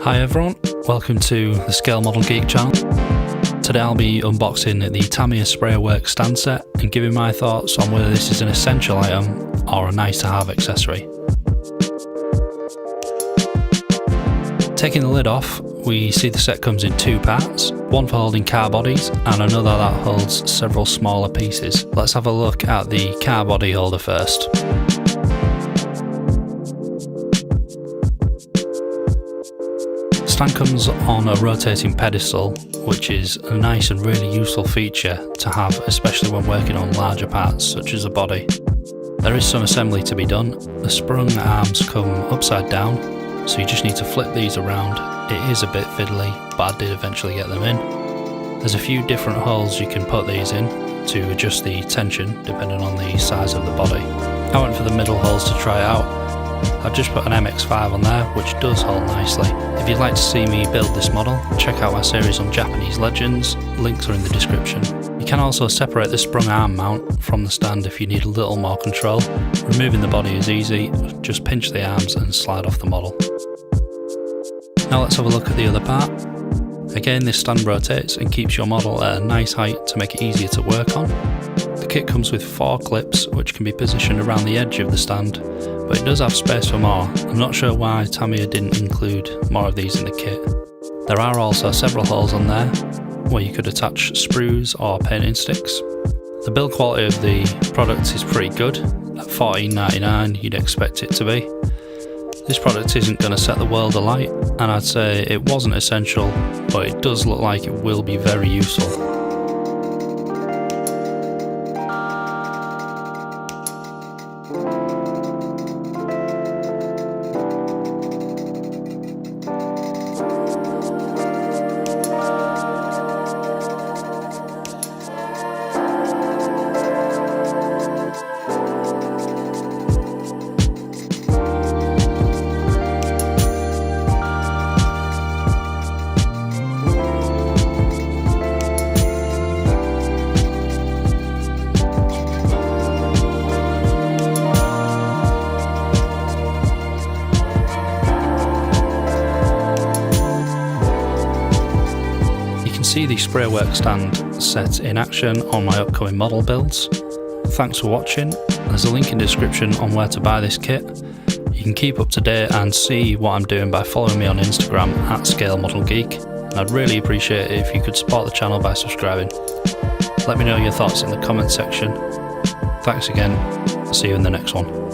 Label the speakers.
Speaker 1: Hi everyone, welcome to the Scale Model Geek channel. Today I'll be unboxing the TAMIYA Spray-work stand set and giving my thoughts on whether this is an essential item or a nice to have accessory. Taking the lid off, we see the set comes in two parts, one for holding car bodies and another that holds several smaller pieces. Let's have a look at the car body holder first. The stand comes on a rotating pedestal, which is a nice and really useful feature to have, especially when working on larger parts such as a body. There is some assembly to be done. The sprung arms come upside down, so you just need to flip these around. It is a bit fiddly, but I did eventually get them in. There's a few different holes you can put these in to adjust the tension depending on the size of the body. I went for the middle holes to try it out. I've just put an MX5 on there, which does hold nicely. If you'd like to see me build this model, check out my series on Japanese legends, links are in the description. You can also separate the sprung arm mount from the stand if you need a little more control. Removing the body is easy, just pinch the arms and slide off the model. Now let's have a look at the other part. Again, this stand rotates and keeps your model at a nice height to make it easier to work on. The kit comes with 4 clips which can be positioned around the edge of the stand, but it does have space for more. I'm not sure why Tamiya didn't include more of these in the kit. There are also several holes on there where you could attach sprues or painting sticks. The build quality of the product is pretty good. At $14.99 you'd expect it to be. This product isn't going to set the world alight, and I'd say it wasn't essential, but it does look like it will be very useful. See the Spray-work stand set in action on my upcoming model builds. Thanks for watching. There's a link in the description on where to buy this kit. You can keep up to date and see what I'm doing by following me on Instagram at Scale Model Geek, and I'd really appreciate it if you could support the channel by subscribing. Let me know your thoughts in the comment section. Thanks again. See you in the next one.